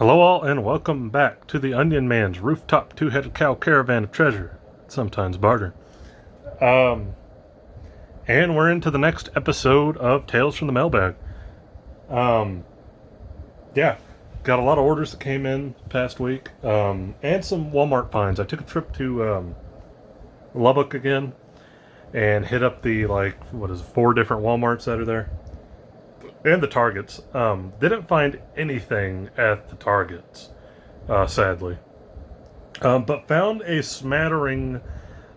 Hello all and welcome back to the Onion Man's rooftop two-headed cow caravan of treasure, sometimes barter. And we're into the next episode of Tales from the Mailbag. Yeah, got a lot of orders that came in past week, and some Walmart finds. I took a trip to Lubbock again and hit up the 4 different Walmarts that are there. And the Targets. Didn't find anything at the Targets, sadly. But found a smattering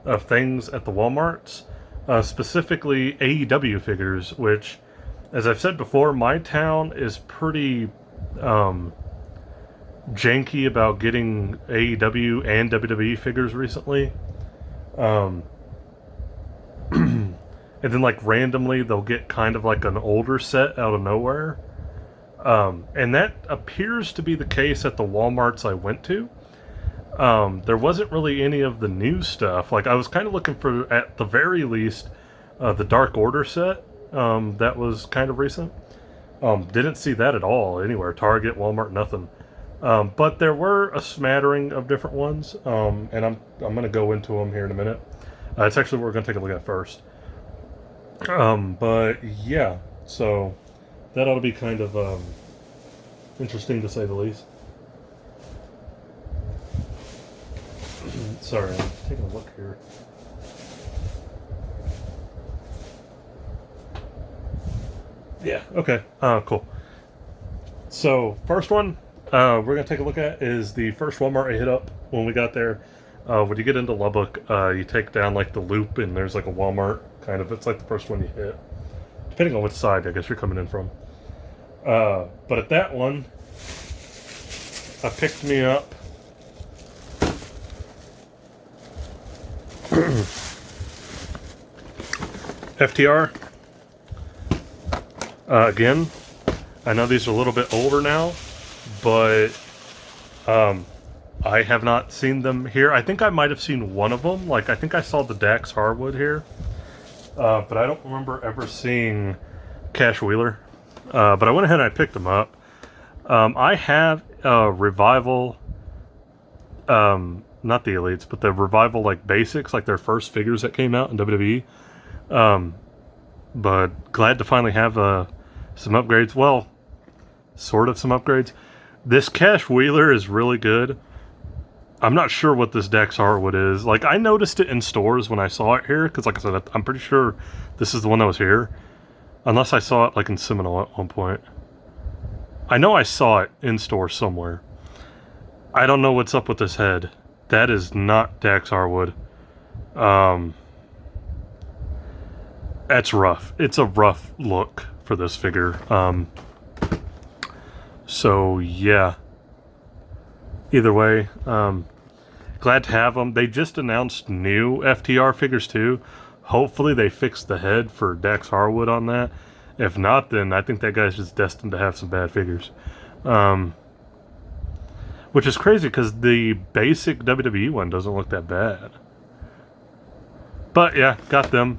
of things at the Walmarts, specifically AEW figures, which, as I've said before, my town is pretty janky about getting AEW and WWE figures recently. And then, randomly, they'll get kind of like an older set out of nowhere. And that appears to be the case at the Walmarts I went to. There wasn't really any of the new stuff. I was kind of looking for, at the very least, the Dark Order set that was kind of recent. Didn't see that at all anywhere. Target, Walmart, nothing. But there were a smattering of different ones, and I'm going to go into them here in a minute. It's actually what we're going to take a look at first. But yeah, so that ought to be kind of interesting to say the least. Sorry, I'm taking a look here. Yeah, okay, cool. So, first one we're going to take a look at is the first Walmart I hit up when we got there. When you get into Lubbock, you take down the loop and there's a Walmart kind of, it's the first one you hit, depending on which side I guess you're coming in from. But at that one, I picked me up FTR. Again, I know these are a little bit older now, but I have not seen them here. I think I might have seen one of them. I think I saw the Dax Harwood here. But I don't remember ever seeing Cash Wheeler. But I went ahead and I picked them up. I have Revival, not the Elites, but the Revival basics, their first figures that came out in WWE. But glad to finally have some upgrades. Well, sort of some upgrades. This Cash Wheeler is really good. I'm not sure what this Dax Harwood is. I noticed it in stores when I saw it here, because I said, I'm pretty sure this is the one that was here. Unless I saw it in Seminole at one point. I know I saw it in store somewhere. I don't know what's up with this head. That is not Dax Harwood. That's rough. It's a rough look for this figure. So, yeah. Either way, glad to have them. They just announced new FTR figures too. Hopefully they fix the head for Dax Harwood on that. If not, then I think that guy's just destined to have some bad figures. Which is crazy because the basic WWE one doesn't look that bad. But yeah, got them.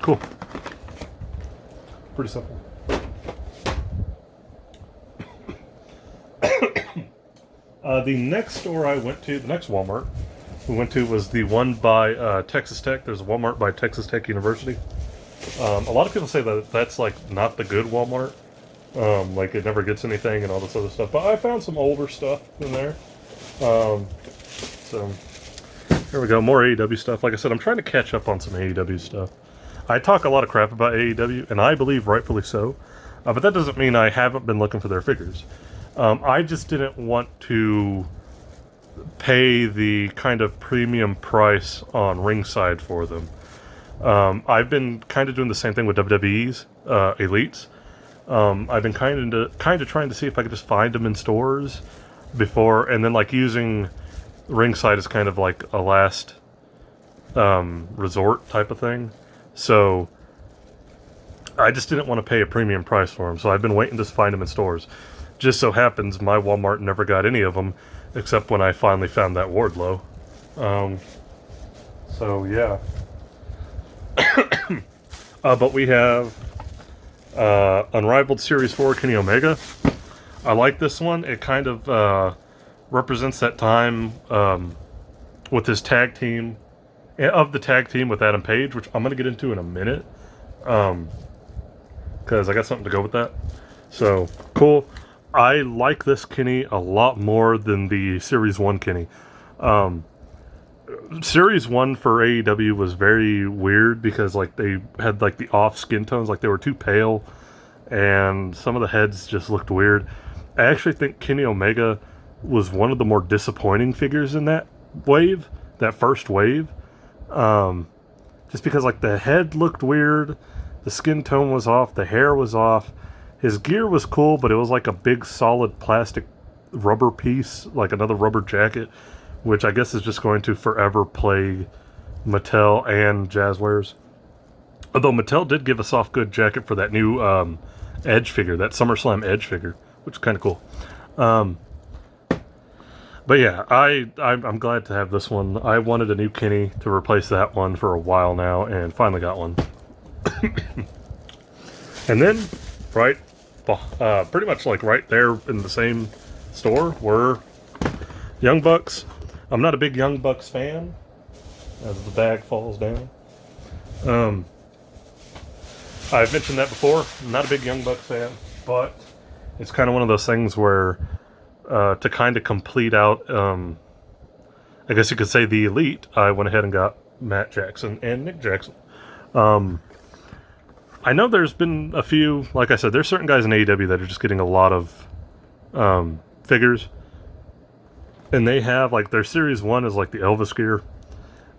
Cool. Pretty simple. The next store I went to, the next Walmart we went to, was the one by Texas Tech. There's a Walmart by Texas Tech University. A lot of people say that that's not the good Walmart. It never gets anything and all this other stuff. But I found some older stuff in there. So here we go, more AEW stuff. Like I said, I'm trying to catch up on some AEW stuff. I talk a lot of crap about AEW, and I believe rightfully so. But that doesn't mean I haven't been looking for their figures. I just didn't want to pay the kind of premium price on Ringside for them. I've been kind of doing the same thing with WWE's Elites. I've been kind of trying to see if I could just find them in stores before, and then using Ringside as kind of a last resort type of thing. So I just didn't want to pay a premium price for them, so I've been waiting to find them in stores. Just so happens my Walmart never got any of them, except when I finally found that Wardlow. So yeah. But we have Unrivaled Series 4 Kenny Omega. I like this one. It kind of represents that time with his tag team, of the tag team with Adam Page, which I'm going to get into in a minute, because I got something to go with that. So, cool. I like this Kenny a lot more than the Series 1 Kenny. Series 1 for AEW was very weird because like they had like the off skin tones, like they were too pale, and some of the heads just looked weird. I actually think Kenny Omega was one of the more disappointing figures in that wave, that first wave. Just because like the head looked weird, the skin tone was off, the hair was off. His gear was cool, but it was like a big solid plastic rubber piece, like another rubber jacket, which I guess is just going to forever plague Mattel and Jazzwares. Although Mattel did give a soft good jacket for that new Edge figure, that SummerSlam Edge figure, which is kind of cool. But yeah, I'm glad to have this one. I wanted a new Kenny to replace that one for a while now, and finally got one. And then, right, pretty much like right there in the same store were Young Bucks. I'm not a big Young Bucks fan, as the bag falls down. I've mentioned that before. I'm not a big Young Bucks fan, but it's kind of one of those things where to kind of complete out, I guess you could say, the Elite, I went ahead and got Matt Jackson and Nick Jackson. I know there's been a few, like I said, there's certain guys in AEW that are just getting a lot of figures. And they have, like, their Series 1 is, like, the Elvis gear,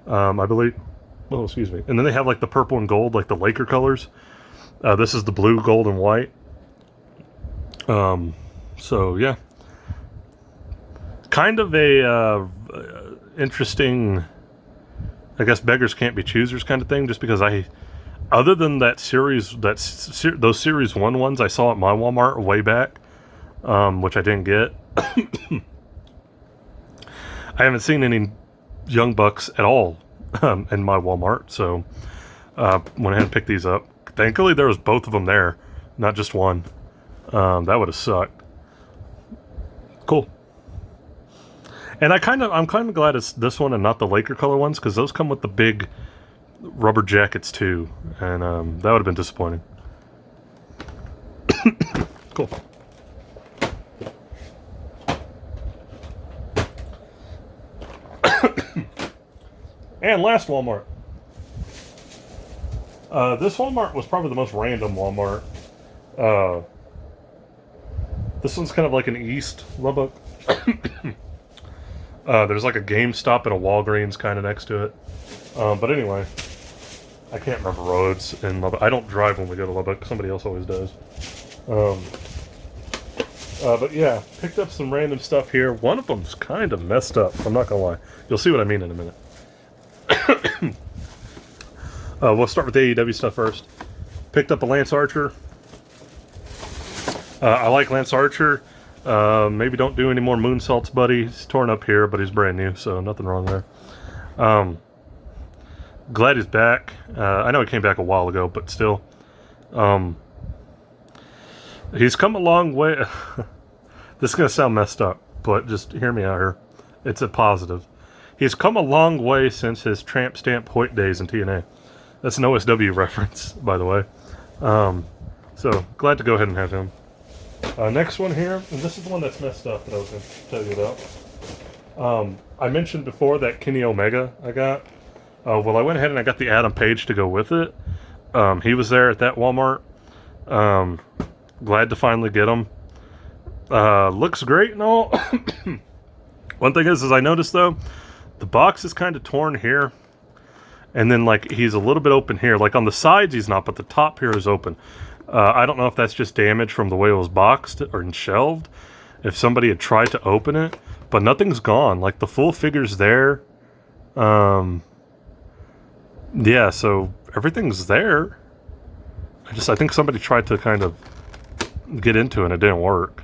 I believe. Oh, excuse me. And then they have, like, the purple and gold, like the Laker colors. This is the blue, gold, and white. So, yeah. Kind of a interesting, I guess, beggars can't be choosers kind of thing, just because other than that series, those Series 1 ones I saw at my Walmart way back, which I didn't get. I haven't seen any Young Bucks at all in my Walmart, so went ahead and picked these up. Thankfully, there was both of them there, not just one. That would have sucked. Cool. And I'm kind of glad it's this one and not the Laker color ones, because those come with the big rubber jackets too, and that would have been disappointing. Cool. And last Walmart. This Walmart was probably the most random Walmart. This one's kind of like an East Lubbock. There's like a GameStop and a Walgreens kind of next to it. But anyway, I can't remember roads in Lubbock. I don't drive when we go to Lubbock. Somebody else always does. But yeah, picked up some random stuff here. One of them's kind of messed up. I'm not going to lie. You'll see what I mean in a minute. We'll start with the AEW stuff first. Picked up a Lance Archer. I like Lance Archer. Maybe don't do any more moonsaults, buddy. He's torn up here, but he's brand new, so nothing wrong there. Glad he's back. I know he came back a while ago, but still. He's come a long way. This is going to sound messed up, but just hear me out here. It's a positive. He's come a long way since his Tramp Stamp Hoyt days in TNA. That's an OSW reference, by the way. So, glad to go ahead and have him. Next one here, and this is the one that's messed up that I was going to tell you about. I mentioned before that Kenny Omega I got. Well, I went ahead and I got the Adam Page to go with it. He was there at that Walmart. Glad to finally get him. Looks great and all. One thing is I noticed, though, the box is kind of torn here. And then, like, he's a little bit open here. Like, on the sides, he's not, but the top here is open. I don't know if that's just damage from the way it was boxed or shelved. If somebody had tried to open it. But nothing's gone. Like, the full figure's there. Yeah, so everything's there. I think somebody tried to kind of get into it and it didn't work.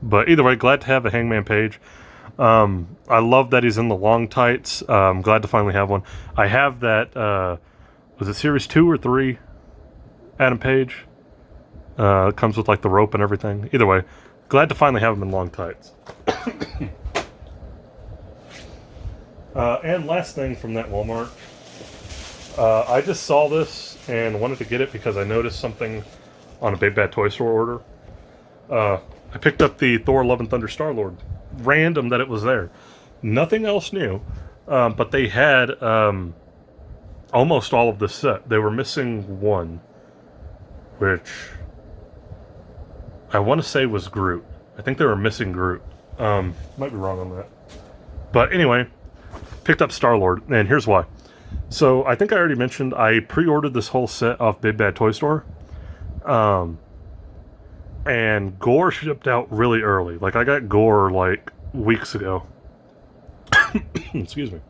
But either way, glad to have a Hangman Page. I love that he's in the long tights. I'm glad to finally have one. I have that, was it Series 2 or 3? Adam Page. It comes with like the rope and everything. Either way, glad to finally have them in long tights. And last thing from that Walmart, I just saw this and wanted to get it because I noticed something on a Big Bad Toy Store order. I picked up the Thor Love and Thunder Star-Lord. Random that it was there. Nothing else new, but they had almost all of the set. They were missing one, which I want to say was Groot. I think they were missing Groot. Might be wrong on that. But anyway, picked up Star-Lord, and here's why. So I think I already mentioned I pre-ordered this whole set off Big Bad Toy Store. And Gore shipped out really early. Like, I got Gore, like, weeks ago. Excuse me.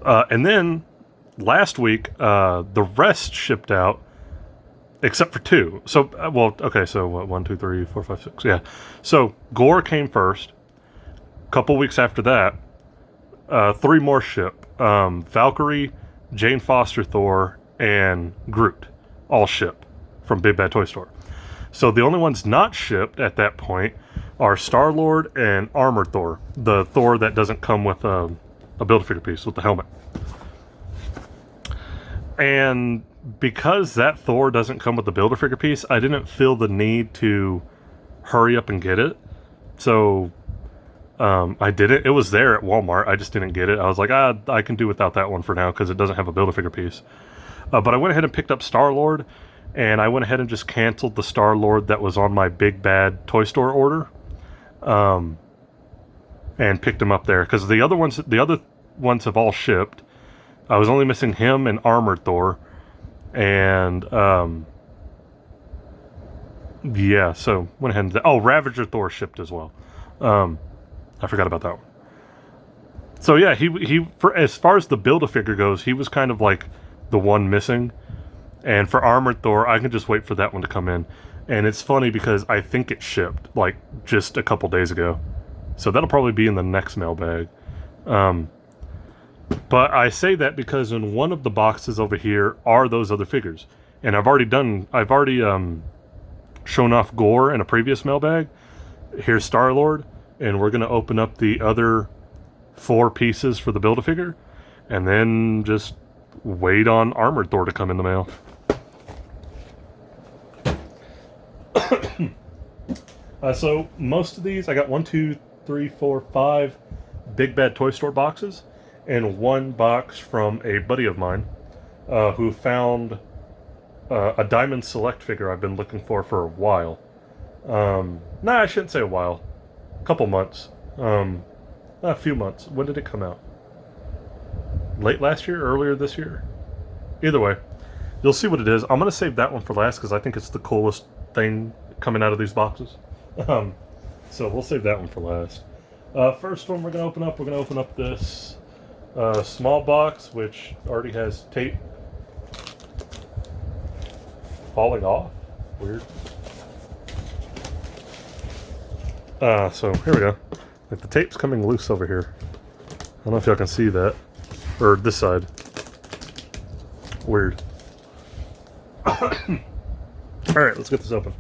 And then, last week, the rest shipped out, except for 2. So, well, okay, so what, 1, 2, 3, 4, 5, 6, yeah. So, Gore came first. A couple weeks after that, 3 more ship. Valkyrie, Jane Foster Thor, and Groot all ship from Big Bad Toy Store. So the only ones not shipped at that point are Star-Lord and Armored Thor. The Thor that doesn't come with a Build-A-Figure piece with the helmet. And because that Thor doesn't come with the Build-A-Figure piece, I didn't feel the need to hurry up and get it. So I did it. It was there at Walmart. I just didn't get it. I was like, I can do without that one for now because it doesn't have a Build-A-Figure piece. But I went ahead and picked up Star-Lord, and I went ahead and just canceled the Star-Lord that was on my Big Bad Toy Store order, and picked him up there because the other ones have all shipped. I was only missing him and Armored Thor, and yeah, so went ahead and Ravager Thor shipped as well. I forgot about that one. So yeah, he for as far as the Build-A-Figure goes, he was kind of like the one missing. And for Armored Thor, I can just wait for that one to come in. And it's funny because I think it shipped like just a couple days ago. So that'll probably be in the next mailbag. But I say that because in one of the boxes over here are those other figures. And I've already shown off Gore in a previous mailbag. Here's Star-Lord. And we're going to open up the other 4 pieces for the Build-A-Figure. And then just wait on Armored Thor to come in the mail. So most of these, I got 1, 2, 3, 4, 5 Big Bad Toy Store boxes. And 1 box from a buddy of mine who found a Diamond Select figure I've been looking for a while. I shouldn't say a while. A couple months. A few months. When did it come out? Late last year? Earlier this year? Either way, you'll see what it is. I'm going to save that one for last because I think it's the coolest thing coming out of these boxes. So we'll save that one for last. First one we're going to open up this small box, which already has tape falling off. Weird. So here we go. Like the tape's coming loose over here. I don't know if y'all can see that. Or this side. Weird. Alright, let's get this open.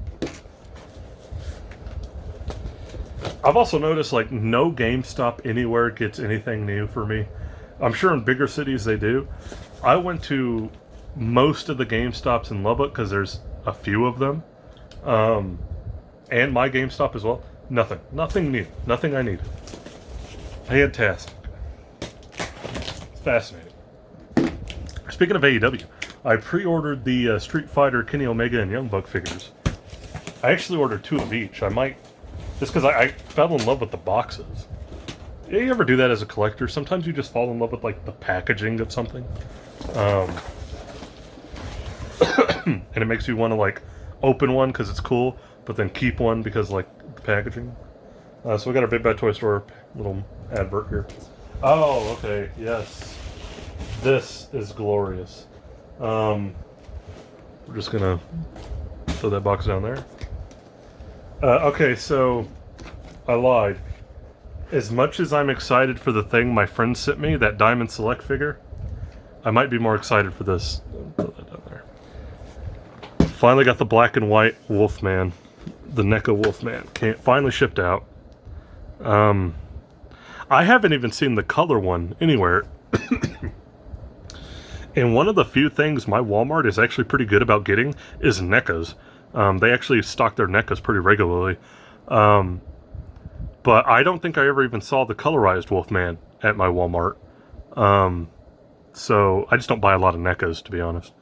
I've also noticed like no GameStop anywhere gets anything new for me. I'm sure in bigger cities they do. I went to most of the GameStops in Lubbock because there's a few of them. And my GameStop as well. Nothing new. Nothing I need. Fantastic. It's fascinating. Speaking of AEW, I pre-ordered the Street Fighter, Kenny Omega, and Young Buck figures. I actually ordered 2 of each. I might, just because I fell in love with the boxes. Yeah, you ever do that as a collector? Sometimes you just fall in love with like the packaging of something. And it makes you want to like open one because it's cool, but then keep one because like the packaging. So we got our Big Bad Toy Store little advert here. Oh, okay, yes. This is glorious. We're just gonna throw that box down there. Okay, so I lied. As much as I'm excited for the thing my friend sent me, that Diamond Select figure, I might be more excited for this. Throw that down there. Finally got the black and white Wolfman. the NECA Wolfman. Finally shipped out. I haven't even seen the color one anywhere. And one of the few things my Walmart is actually pretty good about getting is NECAs. They actually stock their NECAs pretty regularly. But I don't think I ever even saw the colorized Wolfman at my Walmart. So I just don't buy a lot of NECAs, to be honest.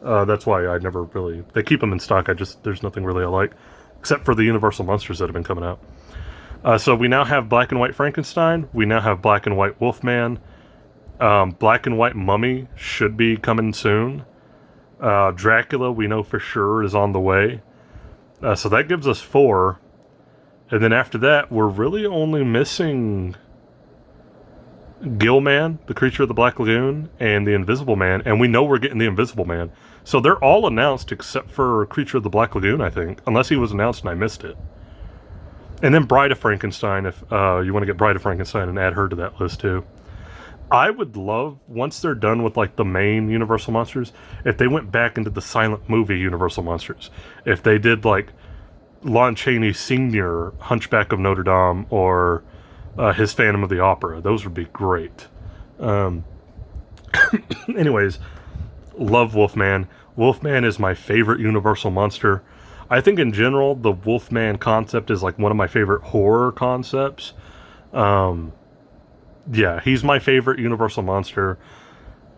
That's why I never really... They keep them in stock. There's nothing really I like. Except for the Universal Monsters that have been coming out. So we now have Black and White Frankenstein. We now have Black and White Wolfman. Black and White Mummy should be coming soon. Dracula, we know for sure, is on the way. So that gives us 4. And then after that, we're really only missing Gillman, the Creature of the Black Lagoon, and the Invisible Man. And we know we're getting the Invisible Man. So they're all announced except for Creature of the Black Lagoon, I think. Unless he was announced and I missed it. And then Bride of Frankenstein, if you want to get Bride of Frankenstein and add her to that list too. I would love, once they're done with like the main Universal Monsters, if they went back into the silent movie Universal Monsters. If they did like Lon Chaney Sr., Hunchback of Notre Dame, or his Phantom of the Opera. Those would be great. Anyways, love Wolfman. Wolfman is my favorite Universal monster. I think in general, the Wolfman concept is like one of my favorite horror concepts. Yeah, he's my favorite Universal monster.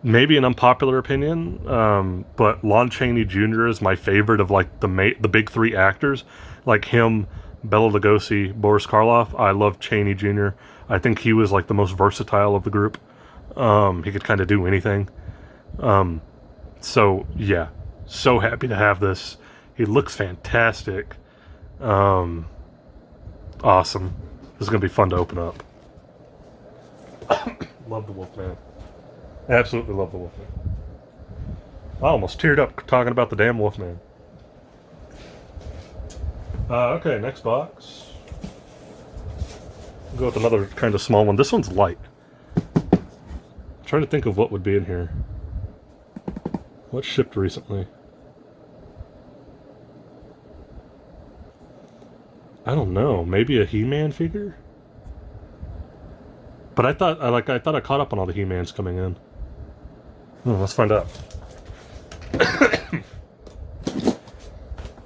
Maybe an unpopular opinion, but Lon Chaney Jr. is my favorite of like the big 3 actors. Like him, Bela Lugosi, Boris Karloff. I love Chaney Jr. I think he was like the most versatile of the group. He could kind of do anything. So yeah, so happy to have this. He looks fantastic. Awesome. This is gonna be fun to open up. Love the Wolfman. Absolutely love the Wolfman. I almost teared up talking about the damn Wolfman. Okay, next box. We'll go with another kind of small one. This one's light. I'm trying to think of what would be in here. What shipped recently? I don't know. Maybe a He-Man figure? But I thought I caught up on all the He-Mans coming in. Let's find out.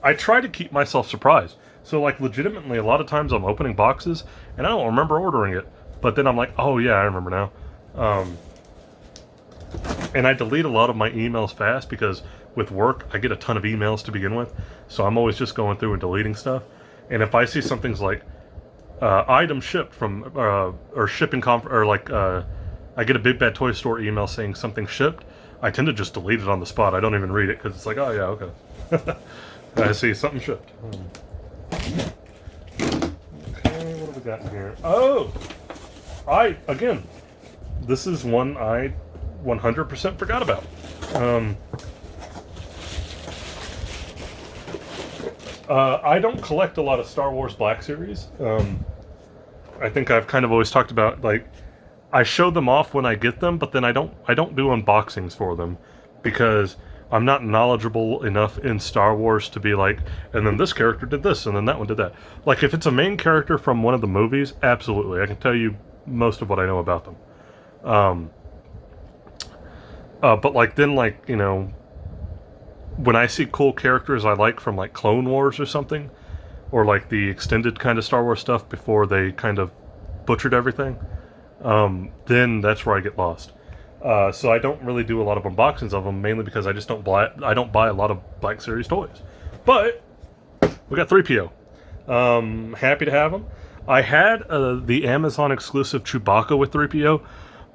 I try to keep myself surprised. So, like, legitimately, a lot of times I'm opening boxes, and I don't remember ordering it. But then I'm like, oh, yeah, I remember now. And I delete a lot of my emails fast, because with work, I get a ton of emails to begin with. So I'm always just going through and deleting stuff. And if I see something's like, item shipped from, or shipping, I get a Big Bad Toy Store email saying something shipped, I tend to just delete it on the spot. I don't even read it, because it's like, oh, yeah, okay. I see something shipped. Okay, what have we got in here? Oh! Again, this is one I 100% forgot about. I don't collect a lot of Star Wars Black Series. I think I've kind of always talked about, like, I show them off when I get them, but then I don't do unboxings for them, because I'm not knowledgeable enough in Star Wars to be like, and then this character did this, and then that one did that. Like, if it's a main character from one of the movies, absolutely, I can tell you most of what I know about them. But like, then, like, you know, when I see cool characters I like from like Clone Wars or something, or like the extended kind of Star Wars stuff before they kind of butchered everything, then that's where I get lost. So I don't really do a lot of unboxings of them, mainly because I just don't buy a lot of Black Series toys. But we got 3PO. Happy to have them. I had the Amazon exclusive Chewbacca with 3PO,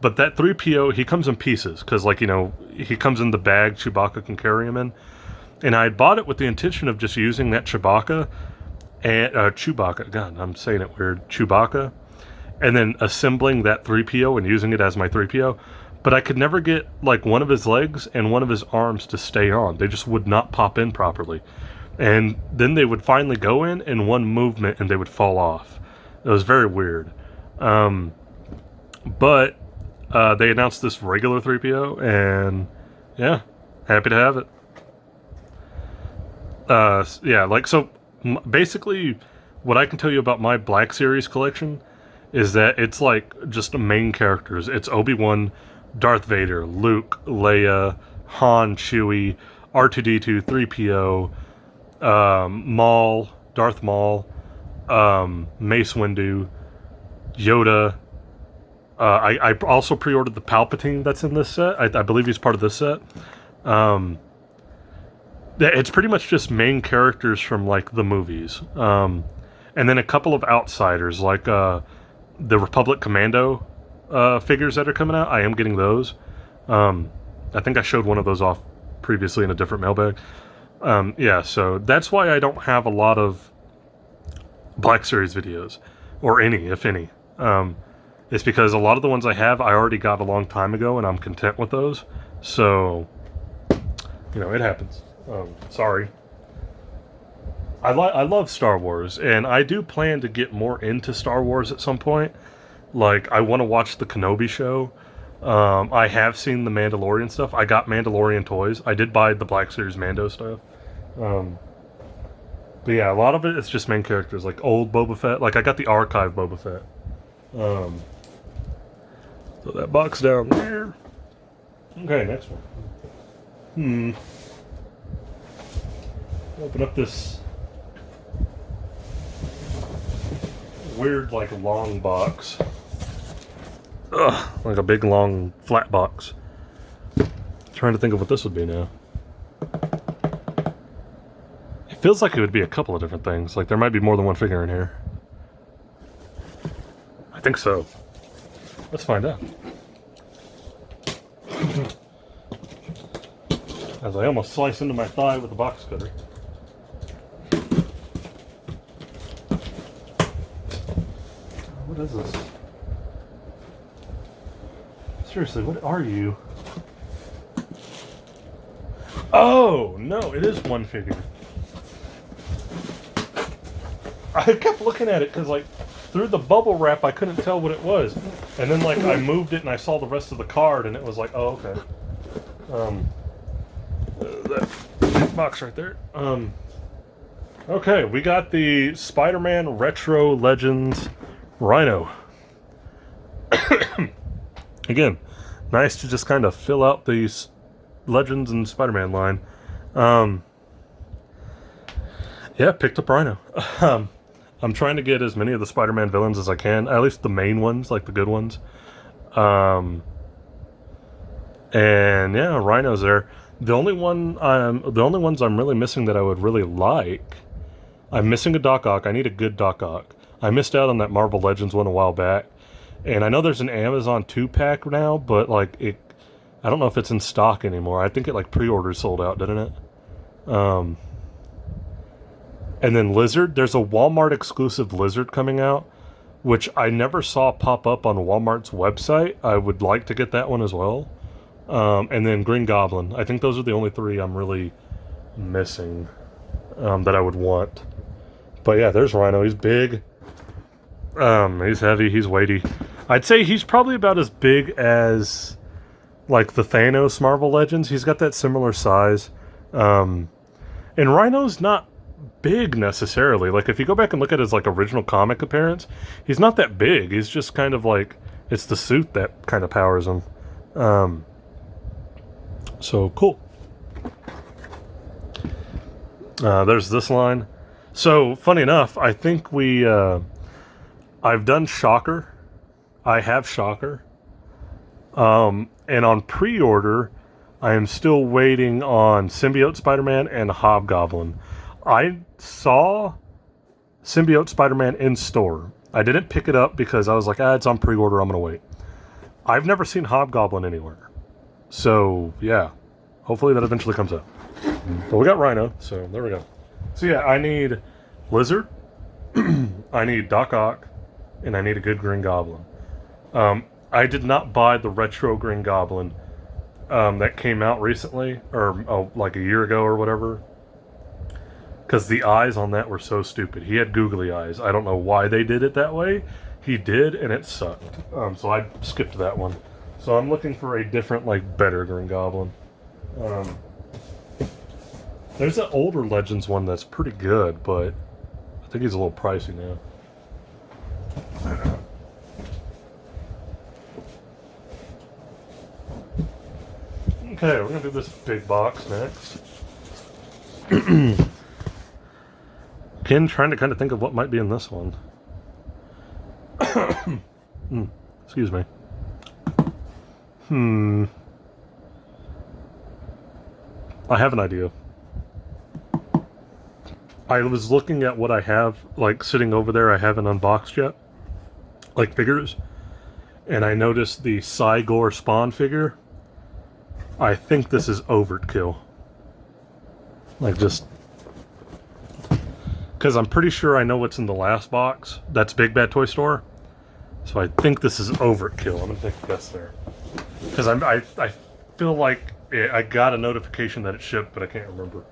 but that 3PO, he comes in pieces, because, like, you know, he comes in the bag Chewbacca can carry him in. And I had bought it with the intention of just using that Chewbacca, God, I'm saying it weird, Chewbacca, and then assembling that 3PO and using it as my 3PO. But I could never get, like, one of his legs and one of his arms to stay on. They just would not pop in properly. And then they would finally go in one movement, and they would fall off. It was very weird. But they announced this regular 3PO, and yeah, happy to have it. Yeah, like, so Basically, what I can tell you about my Black Series collection is that it's like just main characters. It's Obi-Wan, Darth Vader, Luke, Leia, Han, Chewie, R2-D2, 3PO, Maul, Darth Maul, Mace Windu, Yoda. I also pre-ordered the Palpatine that's in this set. I believe he's part of this set. It's pretty much just main characters from like the movies, and then a couple of outsiders like the Republic Commando figures that are coming out. I am getting those. I think I showed one of those off previously in a different mailbag. Yeah, so that's why I don't have a lot of Black Series videos, or any, if any. It's because a lot of the ones I have, I already got a long time ago, and I'm content with those. So, it happens. Sorry. I love Star Wars, and I do plan to get more into Star Wars at some point. Like, I want to watch the Kenobi show. I have seen the Mandalorian stuff. I got Mandalorian toys. I did buy the Black Series Mando stuff. But yeah, a lot of it is just main characters, like old Boba Fett. Like, I got the archive Boba Fett. So that box down there. Okay, next one. Open up this weird, like, long box. Ugh, like a big, long, flat box. Trying to think of what this would be now. It feels like it would be a couple of different things. Like, there might be more than one figure in here. I think so. Let's find out. As I almost slice into my thigh with the box cutter. What is this? Seriously, what are you? Oh, no, it is one figure. I kept looking at it because, like, through the bubble wrap, I couldn't tell what it was. And then, like, I moved it and I saw the rest of the card and it was like, oh, okay. That box right there. Okay, we got the Spider-Man Retro Legends Rhino. Again, nice to just kind of fill out these Legends and Spider-Man line. Yeah, picked up Rhino. I'm trying to get as many of the Spider-Man villains as I can, at least the main ones, like the good ones. And yeah, Rhino's there. The only ones I'm really missing that I would really like. I'm missing a Doc Ock. I need a good Doc Ock. I missed out on that Marvel Legends one a while back, and I know there's an Amazon 2-pack now, but like I don't know if it's in stock anymore. I think it like pre-order sold out, didn't it? And then Lizard. There's a Walmart exclusive Lizard coming out, which I never saw pop up on Walmart's website. I would like to get that one as well. And then Green Goblin. I think those are the only three I'm really missing that I would want. But yeah, there's Rhino. He's big. He's heavy. He's weighty. I'd say he's probably about as big as like the Thanos Marvel Legends. He's got that similar size. And Rhino's not big necessarily. Like, if you go back and look at his like original comic appearance, he's not that big. He's just kind of like, it's the suit that kind of powers him. So cool. There's this line. So funny enough, I think I've done Shocker. I have Shocker. And on pre-order, I am still waiting on Symbiote Spider-Man and Hobgoblin. I saw Symbiote Spider-Man in store. I didn't pick it up because I was like, it's on pre-order, I'm going to wait. I've never seen Hobgoblin anywhere. So, yeah. Hopefully that eventually comes out. But we got Rhino, so there we go. So yeah, I need Lizard, I need Doc Ock, and I need a good Green Goblin. I did not buy the retro Green Goblin that came out recently, or like a year ago or whatever, because the eyes on that were so stupid. He had googly eyes. I don't know why they did it that way. He did, and it sucked. So I skipped that one. So I'm looking for a different, like, better Green Goblin. There's an older Legends one that's pretty good, but I think he's a little pricey now. Okay, we're gonna do this big box next. Ken trying to kind of think of what might be in this one. Excuse me. I have an idea. I was looking at what I have, like, sitting over there. I haven't unboxed yet, like, figures. And I noticed the Cygor Spawn figure. I think this is overkill. Like, just... because I'm pretty sure I know what's in the last box. That's Big Bad Toy Store. So I think this is overkill. I'm going to take a guess there. Because I feel like I got a notification that it shipped, but I can't remember.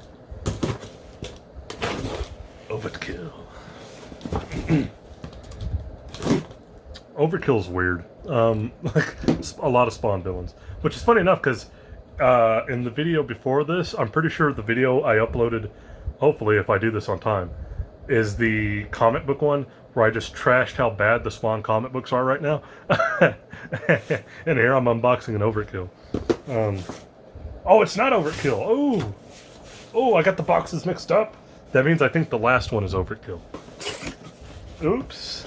Overkill. Overkill's weird. Like a lot of Spawn villains, which is funny enough because in the video before this, I'm pretty sure the video I uploaded, hopefully if I do this on time, is the comic book one where I just trashed how bad the Spawn comic books are right now. And here I'm unboxing an Overkill. Oh, it's not Overkill. Oh, I got the boxes mixed up. That means I think the last one is Overkill. Oops.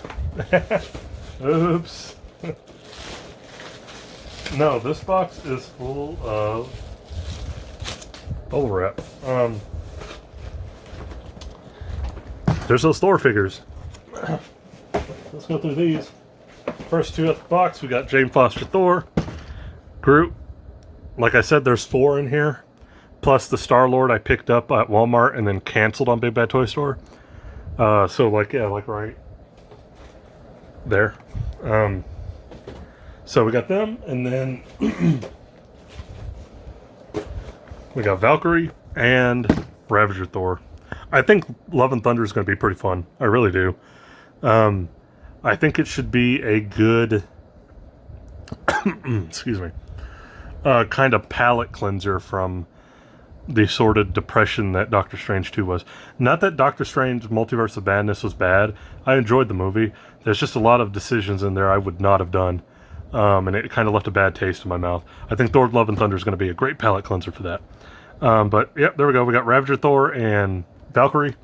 Oops. No, this box is full of bubble wrap. There's those Thor figures. Let's go through these. First two at the box, we got Jane Foster Thor, Groot. Like I said, there's 4 in here. Plus the Star-Lord I picked up at Walmart and then canceled on Big Bad Toy Store. So like, yeah, like right there. So we got them, and then we got Valkyrie and Ravager Thor. I think Love and Thunder is going to be pretty fun. I really do. I think it should be a good, excuse me, kind of palate cleanser from the sort of depression that Doctor Strange 2 was. Not that Doctor Strange Multiverse of Madness was bad. I enjoyed the movie. There's just a lot of decisions in there I would not have done. And it kind of left a bad taste in my mouth. I think Thor Love and Thunder is going to be a great palate cleanser for that. But, yep, there we go. We got Ravager Thor and Valkyrie.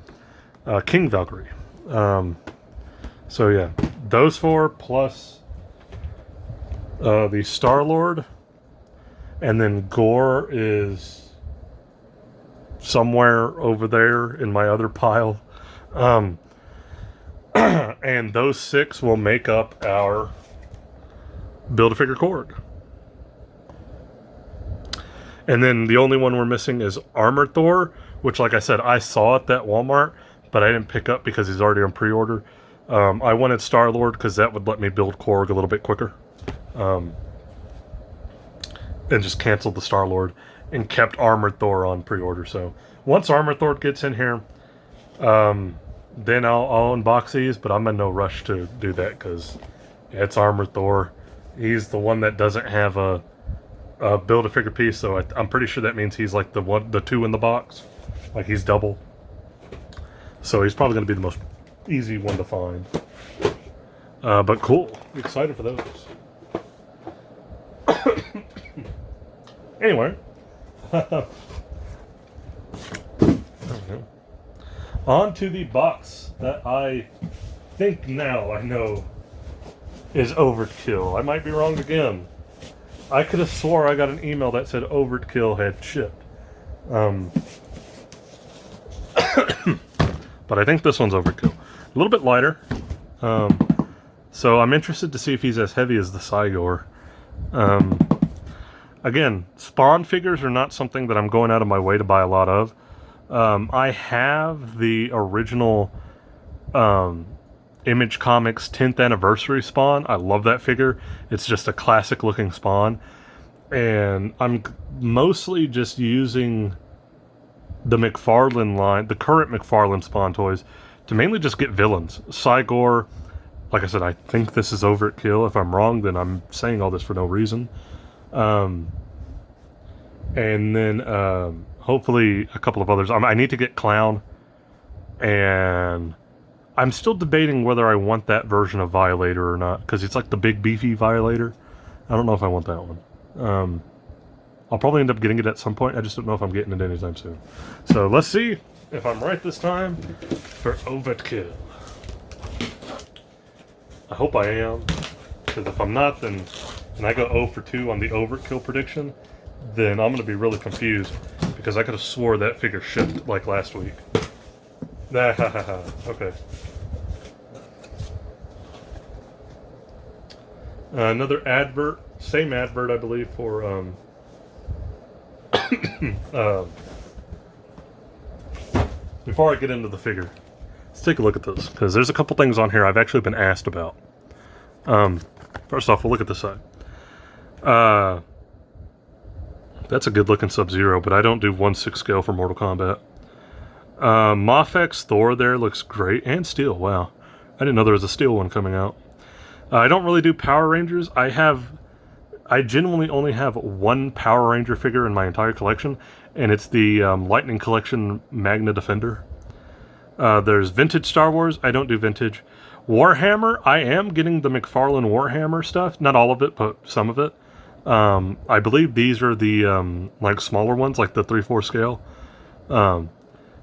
King Valkyrie. So, yeah. Those 4 plus the Star-Lord. And then Gore is somewhere over there in my other pile. And those 6 will make up our Build-A-Figure Korg. And then the only one we're missing is Armored Thor, which, like I said, I saw at that Walmart, but I didn't pick up because he's already on pre-order. I wanted Star-Lord because that would let me build Korg a little bit quicker. And just canceled the Star-Lord and kept Armored Thor on pre-order. So once Armored Thor gets in here, then I'll unbox these, but I'm in no rush to do that because it's Armored Thor. He's the one that doesn't have a Build-A-Figure piece, so I'm pretty sure that means he's like the 2 in the box. Like he's double. So he's probably going to be the most easy one to find. But cool. Excited for those. Anyway. On to the box that I think now I know is Overkill. I might be wrong again. I could have swore I got an email that said Overkill had shipped. But I think this one's Overkill. A little bit lighter. So I'm interested to see if he's as heavy as the Cygor. Again, Spawn figures are not something that I'm going out of my way to buy a lot of. I have the original Image Comics 10th anniversary Spawn. I love that figure. It's just a classic looking Spawn. And I'm mostly just using the McFarlane line, the current McFarlane Spawn toys, to mainly just get villains. Cygor, like I said, I think this is Overkill. If I'm wrong, then I'm saying all this for no reason. And then hopefully a couple of others. I need to get Clown and I'm still debating whether I want that version of Violator or not, because it's like the big beefy Violator. I don't know if I want that one. I'll probably end up getting it at some point. I just don't know if I'm getting it anytime soon. So let's see if I'm right this time for Overkill. I hope I am, because if I'm not, then and I go 0 for 2 on the Overkill prediction, then I'm going to be really confused, because I could have swore that figure shipped like last week. Okay. Another advert, same advert I believe for before I get into the figure, let's take a look at this, because there's a couple things on here I've actually been asked about. First off, we'll look at this side. That's a good looking Sub-Zero, but I don't do 1/6 scale for Mortal Kombat. Mafex Thor there looks great, and Steel, wow. I didn't know there was a Steel one coming out. I don't really do Power Rangers. I genuinely only have one Power Ranger figure in my entire collection, and it's the Lightning Collection Magna Defender. There's vintage Star Wars. I don't do vintage. Warhammer, I am getting the McFarlane Warhammer stuff. Not all of it, but some of it. I believe these are the like smaller ones, like the 3/4 scale.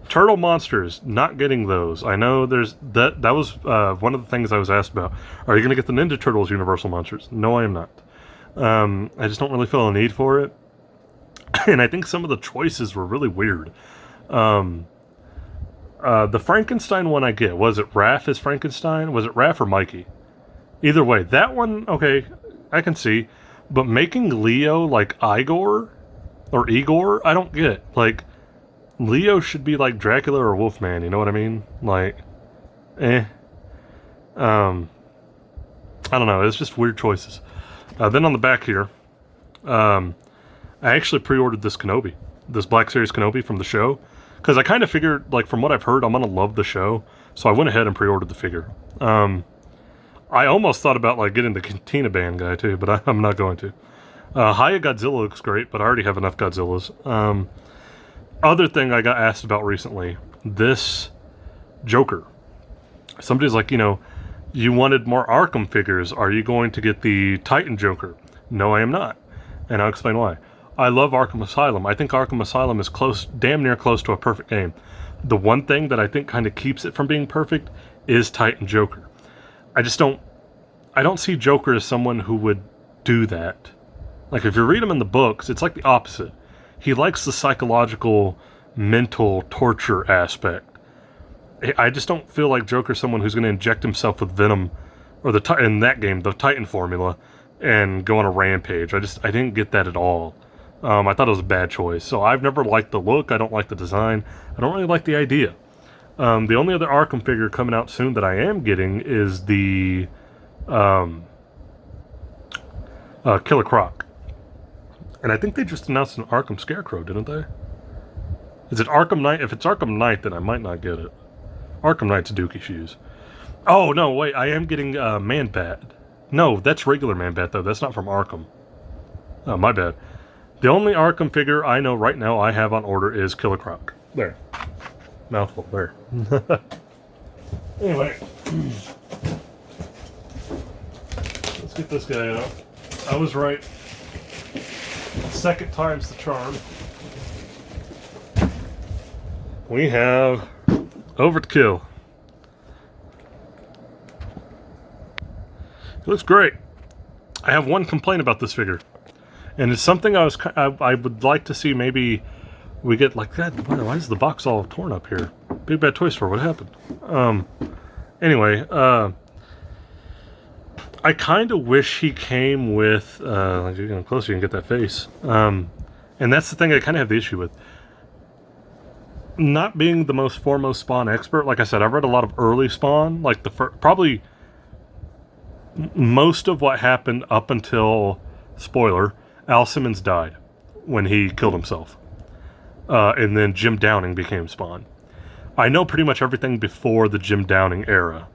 Turtle Monsters, not getting those. I know there's that was one of the things I was asked about. Are you going to get the Ninja Turtles Universal Monsters? No, I am not. I just don't really feel a need for it. And I think some of the choices were really weird. The Frankenstein one I get. Was it Raph as Frankenstein? Was it Raph or Mikey? Either way, that one, okay, I can see. But making Leo like Igor or Igor, I don't get. Like, Leo should be like Dracula or Wolfman, you know what I mean? Like, I don't know, it's just weird choices. Then on the back here, I actually pre-ordered this Kenobi, this Black Series Kenobi from the show, because I kind of figured, like, from what I've heard, I'm going to love the show, so I went ahead and pre-ordered the figure. I almost thought about, like, getting the Cantina Band guy, too, but I'm not going to. Hiya Godzilla looks great, but I already have enough Godzillas. Other thing I got asked about recently, this Joker. Somebody's like, you know, you wanted more Arkham figures. Are you going to get the Titan Joker? No, I am not. And I'll explain why. I love Arkham Asylum. I think Arkham Asylum is close, damn near close to a perfect game. The one thing that I think kind of keeps it from being perfect is Titan Joker. I don't see Joker as someone who would do that. Like, if you read him in the books, it's like the opposite. He likes the psychological, mental torture aspect. I just don't feel like Joker's someone who's going to inject himself with venom, or in that game, the Titan formula, and go on a rampage. I didn't get that at all. I thought it was a bad choice. So I've never liked the look. I don't like the design. I don't really like the idea. The only other Arkham figure coming out soon that I am getting is the Killer Croc. And I think they just announced an Arkham Scarecrow, didn't they? Is it Arkham Knight? If it's Arkham Knight, then I might not get it. Arkham Knight's Dookie shoes. Oh, no, wait. I am getting Man-Bat. No, that's regular Man-Bat, though. That's not from Arkham. Oh, my bad. The only Arkham figure I know right now I have on order is Killer Croc. There. Mouthful. There. Anyway. Let's get this guy out. I was right. Second time's the charm. We have Overkill. It looks great. I have one complaint about this figure, and it's something I would like to see. Maybe we get like that. Why is the box all torn up here? Big Bad Toy Store. What happened? Anyway, I kind of wish he came with, like, you're getting closer, you can get that face. And that's the thing I kind of have the issue with. Not being the most foremost Spawn expert, like I said, I've read a lot of early Spawn, like probably most of what happened up until, spoiler, Al Simmons died when he killed himself. And then Jim Downing became Spawn. I know pretty much everything before the Jim Downing era.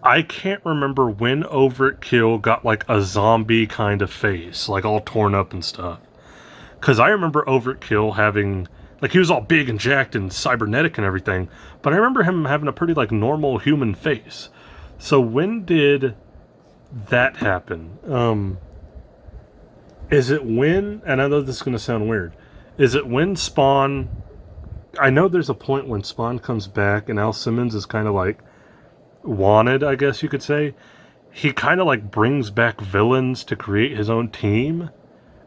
I can't remember when Overkill got like a zombie kind of face, like all torn up and stuff. Because I remember Overkill having Like, he was all big and jacked and cybernetic and everything, but I remember him having a pretty, like, normal human face. So when did that happen? Is it when, and I know this is going to sound weird, is it when Spawn, I know there's a point when Spawn comes back and Al Simmons is kind of like wanted, I guess you could say. He kind of like brings back villains to create his own team.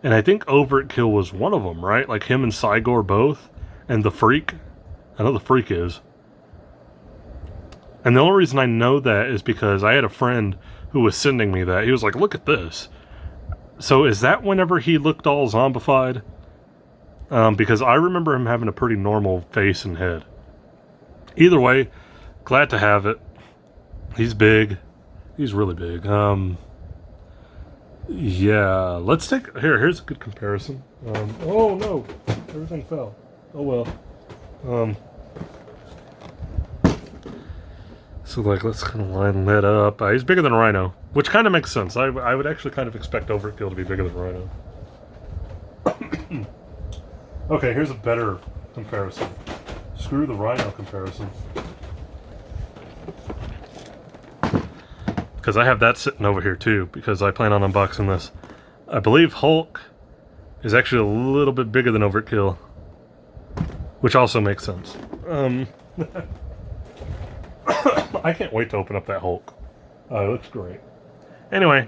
And I think Overkill was one of them, right? Like him and Cygor both. And the Freak. I know the Freak is. And the only reason I know that is because I had a friend who was sending me that. He was like, look at this. So is that whenever he looked all zombified? Because I remember him having a pretty normal face and head. Either way, glad to have it. He's big. He's really big. Yeah, let's take... Here's a good comparison. Oh, no. Everything fell. Oh, well. So, like, let's kind of line that up. He's bigger than Rhino, which kind of makes sense. I would actually kind of expect Overkill to be bigger than Rhino. Okay, here's a better comparison. Screw the Rhino comparison. Because I have that sitting over here too, because I plan on unboxing this. I believe Hulk is actually a little bit bigger than Overkill, which also makes sense. I can't wait to open up that Hulk. It looks great. Anyway,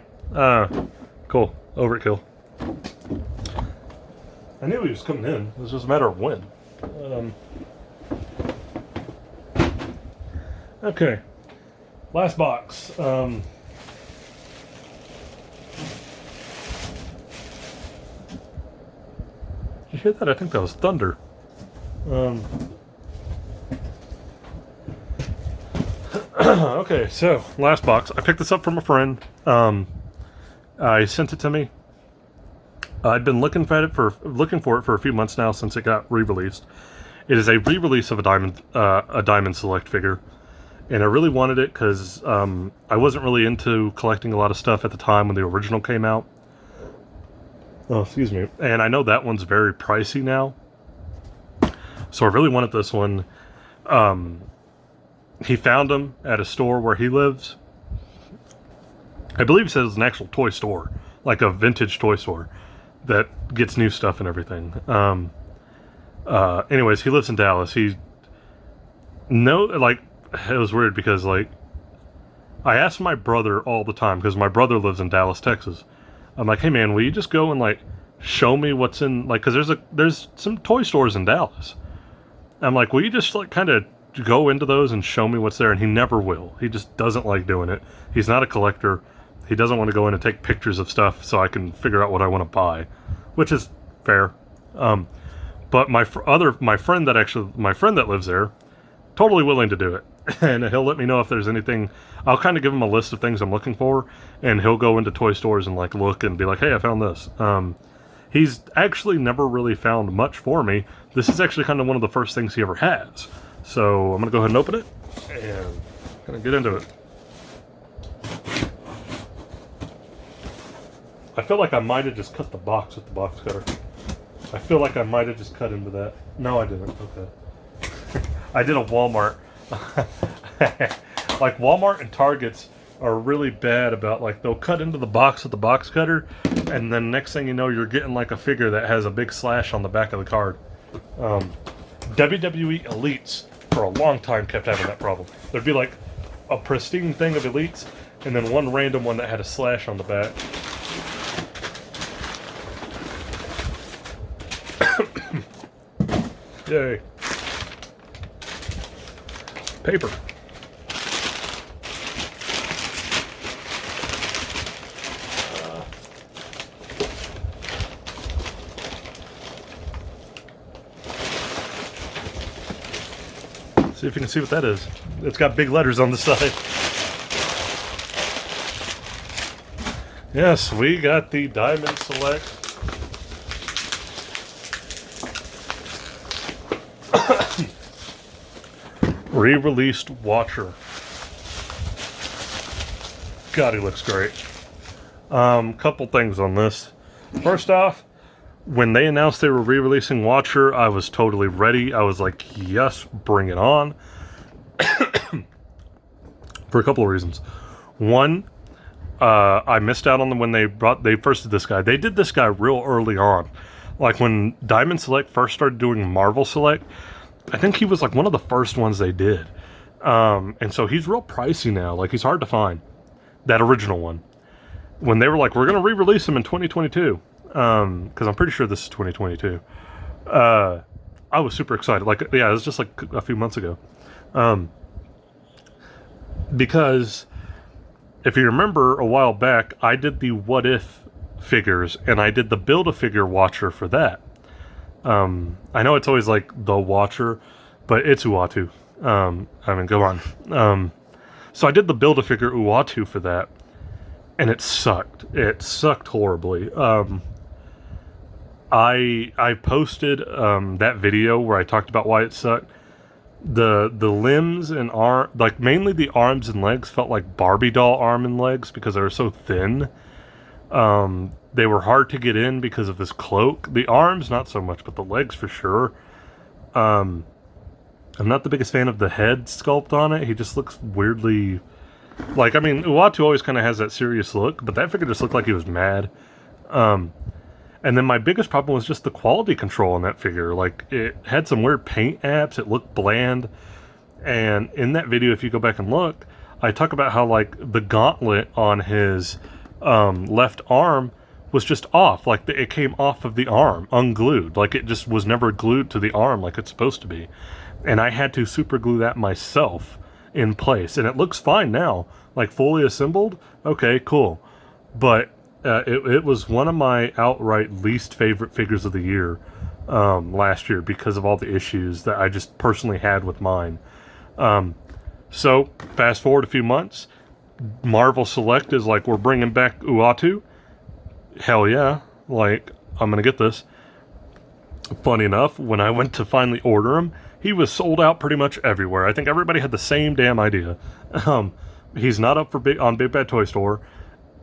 cool. Overkill. I knew he was coming in. It was just a matter of when. Okay. Last box. Did you hear that? I think that was thunder. Okay, so last box. I picked this up from a friend. I sent it to me. I'd been looking for it for a few months now since it got re-released. It is a re-release of a Diamond Select figure. And I really wanted it because I wasn't really into collecting a lot of stuff at the time when the original came out. Oh, excuse me. And I know that one's very pricey now. So I really wanted this one. He found them at a store where he lives. I believe he says it's an actual toy store. Like a vintage toy store that gets new stuff and everything. Anyways, he lives in Dallas. It was weird because, like, I asked my brother all the time, because my brother lives in Dallas, Texas. I'm like, hey man, will you just go and, like, show me what's in, like, because there's some toy stores in Dallas. I'm like, will you just, like, kind of go into those and show me what's there? And he never will. He just doesn't like doing it. He's not a collector. He doesn't want to go in and take pictures of stuff so I can figure out what I want to buy, which is fair. But my friend that lives there, totally willing to do it. And he'll let me know if there's anything. I'll kind of give him a list of things I'm looking for, and he'll go into toy stores and like look and be like, hey, I found this. He's actually never really found much for me. This is actually kind of one of the first things he ever has. So I'm going to go ahead and open it and kind of get into it. I feel like I might have just cut the box with the box cutter. I feel like I might have just cut into that. No, I didn't. Okay. I did a Walmart. Like, Walmart and Targets are really bad about, like, they'll cut into the box with the box cutter, and then next thing you know, you're getting like a figure that has a big slash on the back of the card. WWE Elites for a long time kept having that problem. There'd be like a pristine thing of Elites, and then one random one that had a slash on the back. Yay. Paper. See if you can see what that is. It's got big letters on the side. Yes, we got the Diamond Select. Re-released Watcher. God, he looks great. Couple things on this. First off, when they announced they were re-releasing Watcher, I was totally ready. I was like, yes, bring it on. For a couple of reasons. One, I missed out on them when they first did this guy. They did this guy real early on. Like when Diamond Select first started doing Marvel Select, I think he was like one of the first ones they did. And so he's real pricey now. Like he's hard to find. That original one. When they were like, we're going to re-release him in 2022. Because I'm pretty sure this is 2022. I was super excited. Like, yeah, it was just like a few months ago. Because if you remember a while back, I did the What If figures, and I did the Build-A-Figure Watcher for that. I know it's always like the Watcher, but it's Uatu. I mean, go on. So I did the Build-A-Figure Uatu for that, and it sucked. It sucked horribly. I posted that video where I talked about why it sucked. The limbs and arm, like mainly the arms and legs, felt like Barbie doll arm and legs because they were so thin. They were hard to get in because of his cloak. The arms, not so much, but the legs for sure. I'm not the biggest fan of the head sculpt on it. He just looks weirdly... Like, I mean, Uatu always kind of has that serious look, but that figure just looked like he was mad. And then my biggest problem was just the quality control on that figure. Like, it had some weird paint apps. It looked bland. And in that video, if you go back and look, I talk about how, like, the gauntlet on his left arm was just off. Like, it came off of the arm, unglued. Like, it just was never glued to the arm like it's supposed to be. And I had to super glue that myself in place. And it looks fine now. Like, fully assembled? Okay, cool. But... it was one of my outright least favorite figures of the year last year because of all the issues that I just personally had with mine. So, fast forward a few months, Marvel Select is like, we're bringing back Uatu. Hell yeah. Like, I'm going to get this. Funny enough, when I went to finally order him, he was sold out pretty much everywhere. I think everybody had the same damn idea. He's not up for on Big Bad Toy Store.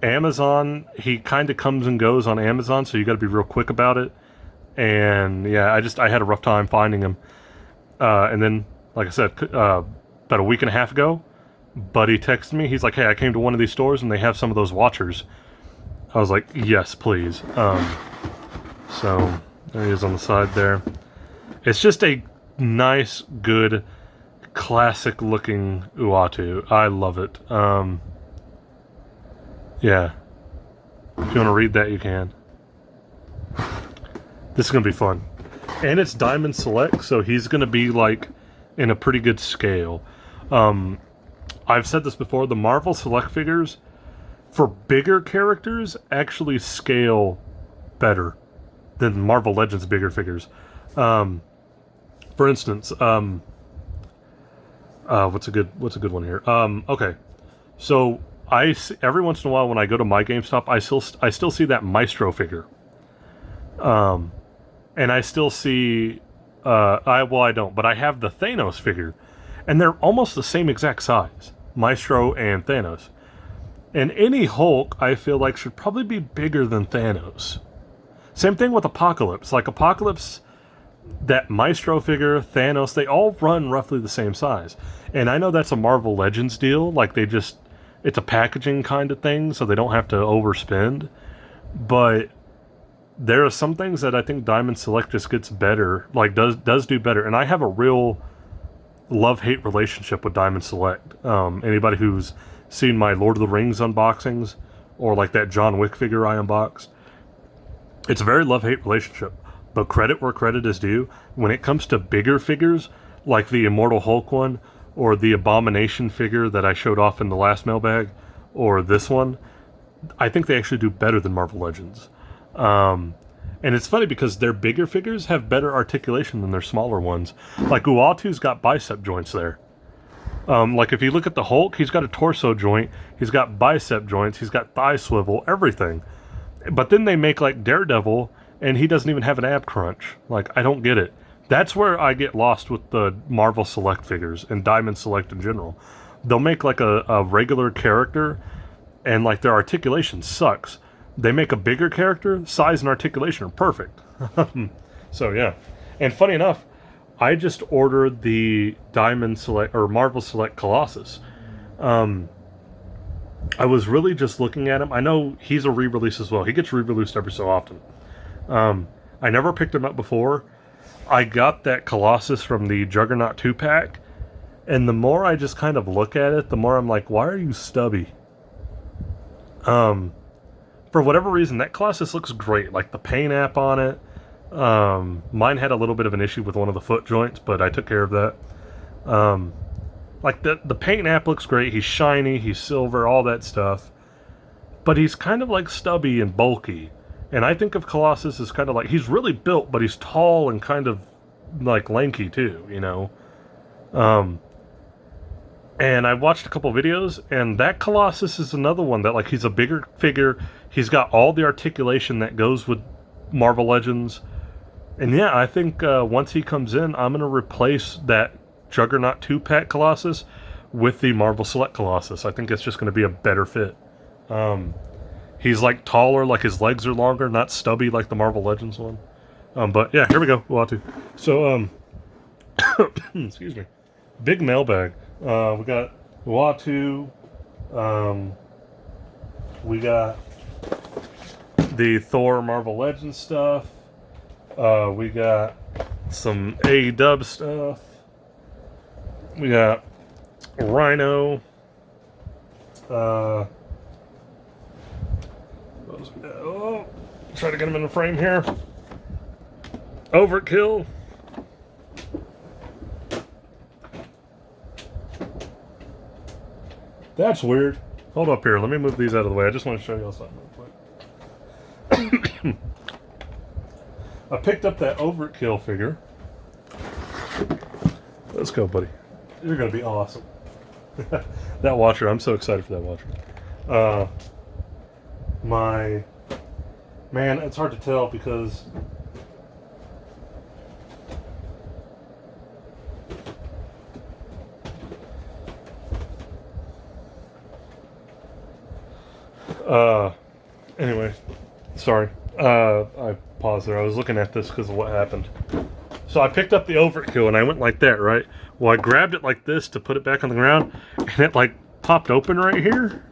Amazon, he kind of comes and goes on Amazon, so you got to be real quick about it. And yeah, I had a rough time finding him. And then, like I said, about a week and a half ago, Buddy texted me. He's like, hey, I came to one of these stores and they have some of those Watchers. I was like, yes, please. So there he is on the side there. It's just a nice, good, classic looking Uatu. I love it. Yeah. If you want to read that, you can. This is going to be fun. And it's Diamond Select, so he's going to be, like, in a pretty good scale. I've said this before, the Marvel Select figures, for bigger characters, actually scale better than Marvel Legends bigger figures. For instance, what's a good one here? Okay. So... every once in a while when I go to my GameStop, I still see that Maestro figure. And I still see I don't, but I have the Thanos figure. And they're almost the same exact size. Maestro and Thanos. And any Hulk, I feel like, should probably be bigger than Thanos. Same thing with Apocalypse. Like Apocalypse, that Maestro figure, Thanos, they all run roughly the same size. And I know that's a Marvel Legends deal, like it's a packaging kind of thing, so they don't have to overspend. But there are some things that I think Diamond Select just gets better, like does do better. And I have a real love-hate relationship with Diamond Select. Anybody who's seen my Lord of the Rings unboxings, or like that John Wick figure I unboxed, it's a very love-hate relationship. But credit where credit is due. When it comes to bigger figures, like the Immortal Hulk one, or the Abomination figure that I showed off in the last mailbag, or this one, I think they actually do better than Marvel Legends. And it's funny because their bigger figures have better articulation than their smaller ones. Like Uatu's got bicep joints there. Like if you look at the Hulk, he's got a torso joint, he's got bicep joints, he's got thigh swivel, everything. But then they make like Daredevil, and he doesn't even have an ab crunch. Like, I don't get it. That's where I get lost with the Marvel Select figures and Diamond Select in general. They'll make like a regular character and like their articulation sucks. They make a bigger character, size and articulation are perfect. So yeah, and funny enough, I just ordered the Diamond Select or Marvel Select Colossus. Um, I was really just looking at him. I know he's a re-release as well. He gets re-released every so often. I never picked him up before. I got that Colossus from the Juggernaut 2-pack, and the more I just kind of look at it, the more I'm like, why are you stubby? For whatever reason, that Colossus looks great. Like the paint app on it. Mine had a little bit of an issue with one of the foot joints, but I took care of that. Like the paint app looks great. He's shiny, he's silver, all that stuff. But he's kind of like stubby and bulky. And I think of Colossus as kind of like, he's really built, but he's tall and kind of like lanky too, you know? And I watched a couple videos, and that Colossus is another one that, like, he's a bigger figure. He's got all the articulation that goes with Marvel Legends. And yeah, I think once he comes in, I'm going to replace that Juggernaut 2-pack Colossus with the Marvel Select Colossus. I think it's just going to be a better fit. He's like taller, like his legs are longer, not stubby like the Marvel Legends one. But yeah, here we go. Uatu. So, excuse me. Big mailbag. We got Uatu. We got the Thor Marvel Legends stuff. We got some AEW stuff. We got Rhino. Oh, try to get him in the frame here. Overkill. That's weird. Hold up here. Let me move these out of the way. I just want to show you all something real quick. I picked up that Overkill figure. Let's go, buddy. You're going to be awesome. That watcher. I'm so excited for that watcher. Man, it's hard to tell because anyway, sorry. I paused there. I was looking at this because of what happened. So I picked up the Overkill and I went like that, right? Well, I grabbed it like this to put it back on the ground, and it like popped open right here.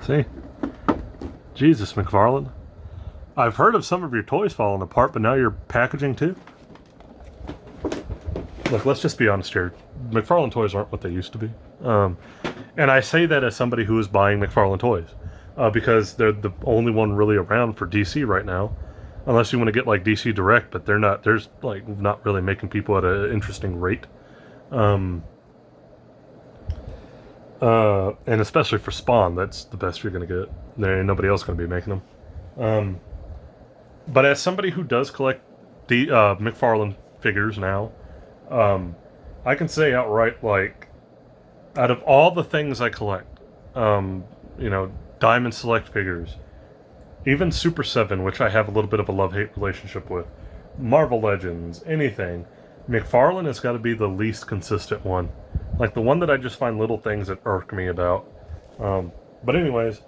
See? Jesus, McFarlane. I've heard of some of your toys falling apart, but now you're packaging too? Look, let's just be honest here. McFarlane toys aren't what they used to be. And I say that as somebody who is buying McFarlane toys. Because they're the only one really around for DC right now. Unless you want to get like DC Direct, but there's like not really making people at an interesting rate. And especially for Spawn, that's the best you're going to get. There ain't nobody else going to be making them. But as somebody who does collect the McFarlane figures now, I can say outright, like, out of all the things I collect, Diamond Select figures, even Super 7, which I have a little bit of a love-hate relationship with, Marvel Legends, anything, McFarlane has got to be the least consistent one. Like, the one that I just find little things that irk me about. But anyways,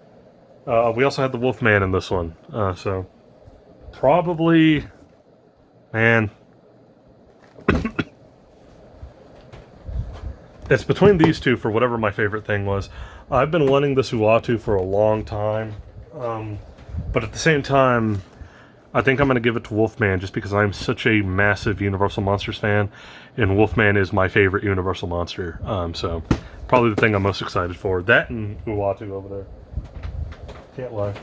we also had the Wolfman in this one. So, probably, man, it's between these two for whatever my favorite thing was. I've been wanting this Uatu for a long time. But at the same time, I think I'm going to give it to Wolfman just because I'm such a massive Universal Monsters fan, and Wolfman is my favorite Universal monster. So probably the thing I'm most excited for. That and Uatu over there. Can't lie.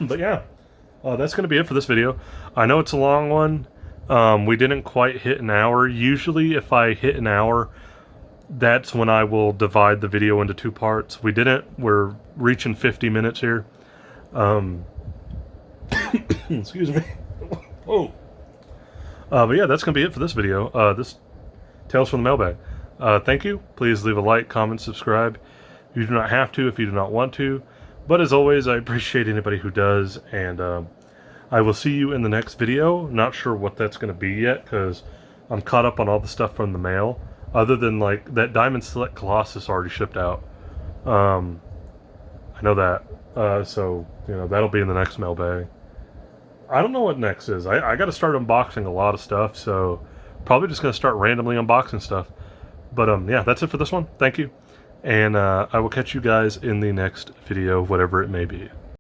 But yeah, that's going to be it for this video. I know it's a long one. We didn't quite hit an hour. Usually if I hit an hour, that's when I will divide the video into two parts. We didn't. We're reaching 50 minutes here. Excuse me. Whoa. But yeah, that's going to be it for this video. This Tales from the Mailbag. Thank you. Please leave a like, comment, subscribe. You do not have to if you do not want to. But as always, I appreciate anybody who does. And I will see you in the next video. Not sure what that's going to be yet because I'm caught up on all the stuff from the mail. Other than like that Diamond Select Colossus already shipped out. I know that. So, you know, that'll be in the next mailbag. I don't know what next is. I got to start unboxing a lot of stuff, so probably just going to start randomly unboxing stuff. But yeah, that's it for this one. Thank you. And I will catch you guys in the next video, whatever it may be.